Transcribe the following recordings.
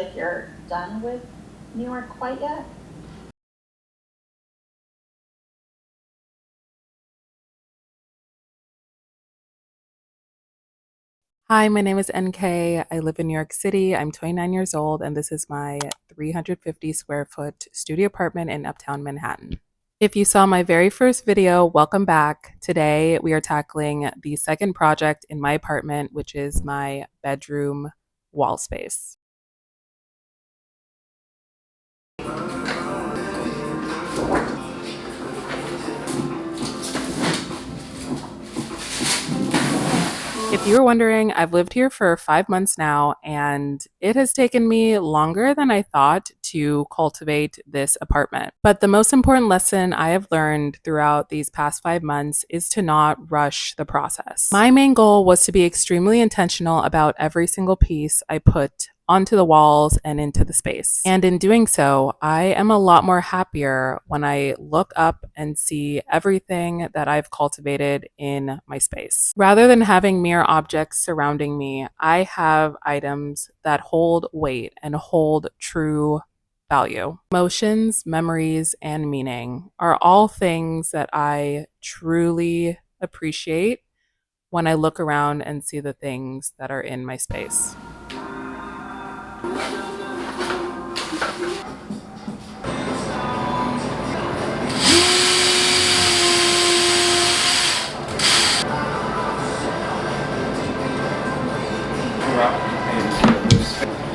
Like you're done with New York quite yet? Hi, my name is NK. I live in New York City. I'm 29 years old, and this is my 350 square foot studio apartment in Uptown Manhattan. If you saw my very first video, welcome back. Today, we are tackling the second project in my apartment, which is my bedroom wall space. If you were wondering, I've lived here for 5 months now, and it has taken me longer than I thought to cultivate this apartment. But the most important lesson I have learned throughout these past 5 months is to not rush the process. My main goal was to be extremely intentional about every single piece I put onto the walls and into the space. And in doing so, I am a lot more happier when I look up and see everything that I've cultivated in my space. Rather than having mere objects surrounding me, I have items that hold weight and hold true value. Emotions, memories, and meaning are all things that I truly appreciate when I look around and see the things that are in my space.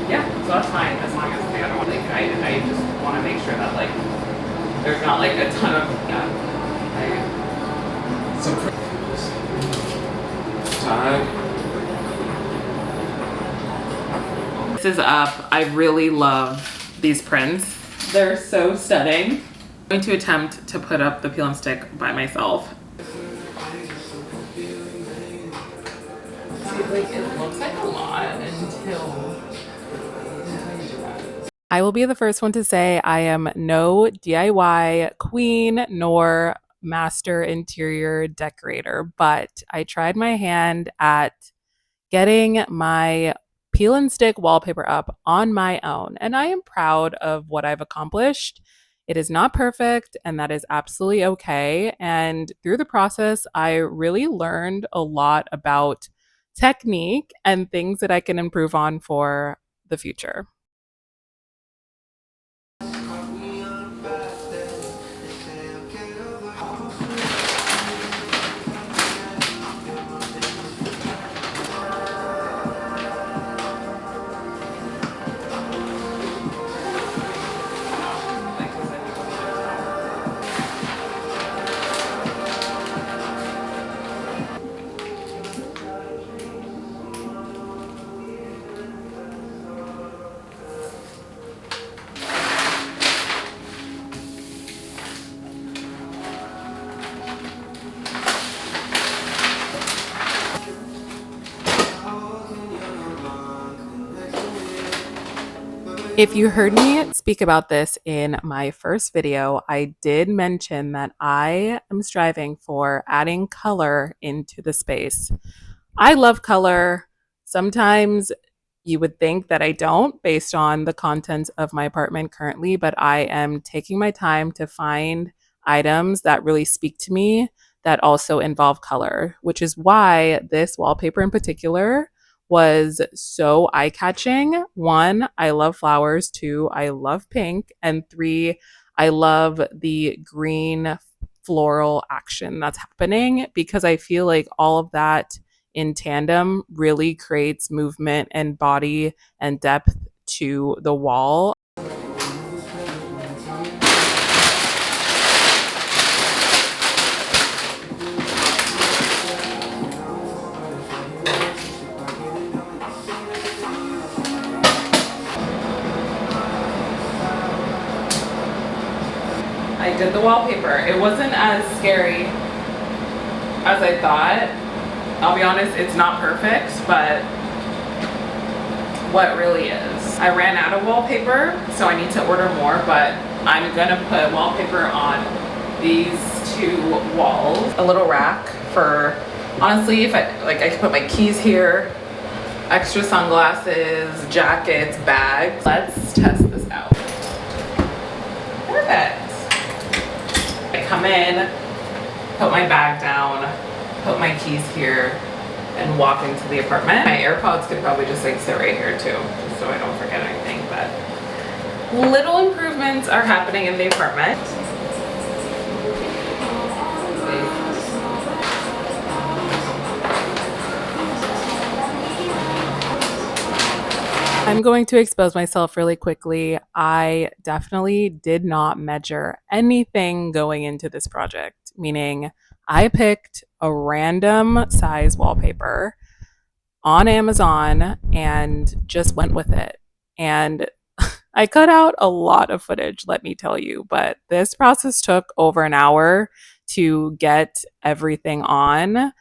Yeah, so that's fine as long as I don't want I just want to make sure that there's not a ton of Some time. This is up. I really love these prints. They're so stunning. I'm going to attempt to put up the peel and stick by myself. See, it looks like a lot until I will be the first one to say I am no DIY queen nor master interior decorator, but I tried my hand at getting my peel and stick wallpaper up on my own, and I am proud of what I've accomplished. It is not perfect, and that is absolutely okay. And through the process, I really learned a lot about technique and things that I can improve on for the future. If you heard me speak about this in my first video, I did mention that I am striving for adding color into the space. I love color. Sometimes you would think that I don't based on the contents of my apartment currently, but I am taking my time to find items that really speak to me that also involve color, which is why this wallpaper in particular was so eye catching. One, I love flowers. Two, I love pink. And three, I love the green floral action that's happening because I feel like all of that in tandem really creates movement and body and depth to the wall. I did the wallpaper. It wasn't as scary as I thought. I'll be honest, it's not perfect, but what really is? I ran out of wallpaper, so I need to order more, but I'm gonna put wallpaper on these two walls. A little rack for, honestly, if I could put my keys here. extra sunglasses, jackets, bags. Let's test this out. Perfect. I come in, put my bag down, put my keys here, and walk into the apartment. My AirPods could probably just like sit right here too, just so I don't forget anything, but little improvements are happening in the apartment. I'm going to expose myself really quickly. I definitely did not measure anything going into this project, meaning I picked a random size wallpaper on Amazon and just went with it. And I cut out a lot of footage, let me tell you, but this process took over an hour to get everything on.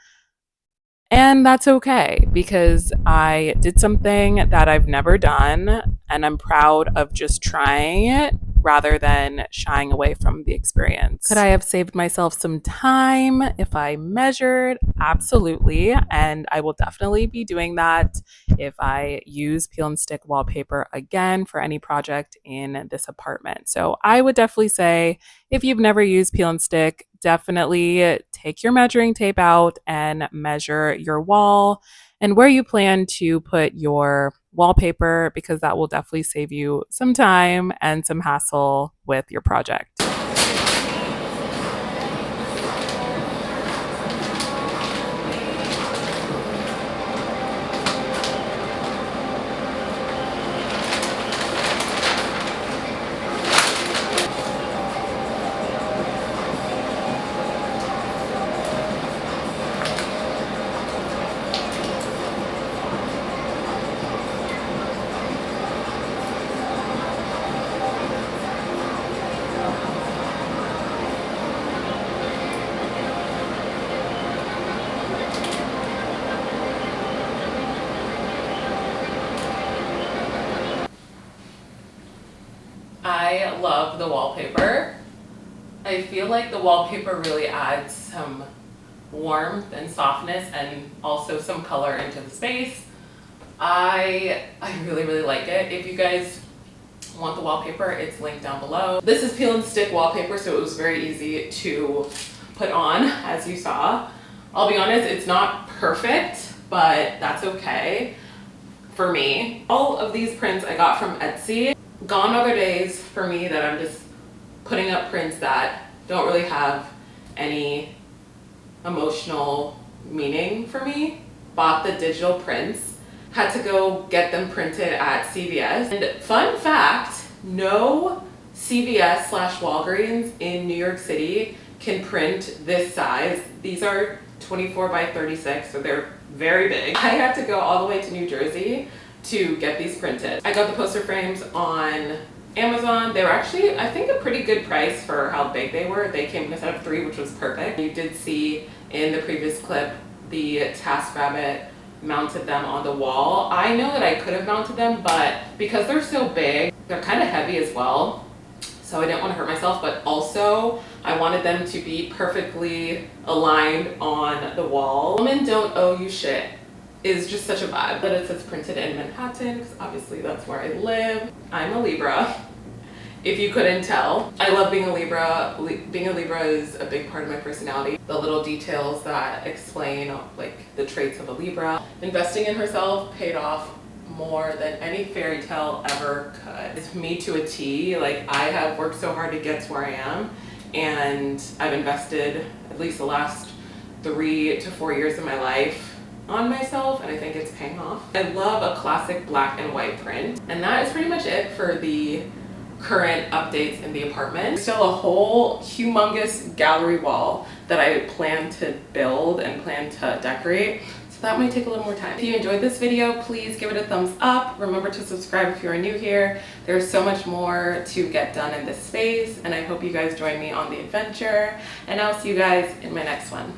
And that's okay because I did something that I've never done and I'm proud of just trying it rather than shying away from the experience. Could I have saved myself some time if I measured? Absolutely. And I will definitely be doing that if I use peel and stick wallpaper again for any project in this apartment. So I would definitely say if you've never used peel and stick, definitely take your measuring tape out and measure your wall and where you plan to put your wallpaper because that will definitely save you some time and some hassle with your project. I love the wallpaper. I feel like the wallpaper really adds some warmth and softness and also some color into the space. I really like it. If you guys want the wallpaper, it's linked down below. This is peel and stick wallpaper, so it was very easy to put on, as you saw. I'll be honest, it's not perfect, but that's okay for me. All of these prints I got from Etsy. Gone are the days for me that I'm just putting up prints that don't really have any emotional meaning for me. Bought the digital prints, had to go get them printed at CVS. And fun fact, no CVS/Walgreens in New York City can print this size. These are 24 by 36, so they're very big. I had to go all the way to New Jersey to get these printed. I got the poster frames on Amazon. They were actually, I think, a pretty good price for how big they were. They came in a set of 3, which was perfect. You did see in the previous clip, the TaskRabbit mounted them on the wall. I know that I could have mounted them, but because they're so big, they're kind of heavy as well. So I didn't want to hurt myself, but also I wanted them to be perfectly aligned on the wall. Women don't owe you shit is just such a vibe. That it says printed in Manhattan, because obviously that's where I live. I'm a Libra, if you couldn't tell. I love being a Libra. Being a Libra is a big part of my personality. The little details that explain like the traits of a Libra. Investing in herself paid off more than any fairy tale ever could. It's me to a T. Like, I have worked so hard to get to where I am, and I've invested at least the last 3 to 4 years of my life on myself, and I think it's paying off. I love a classic black and white print, and that is pretty much it for the current updates in the apartment. Still a whole humongous gallery wall that I plan to build and plan to decorate, so that might take a little more time. If you enjoyed this video, please give it a thumbs up. Remember to subscribe if you are new here. There's so much more to get done in this space, and I hope you guys join me on the adventure, and I'll see you guys in my next one.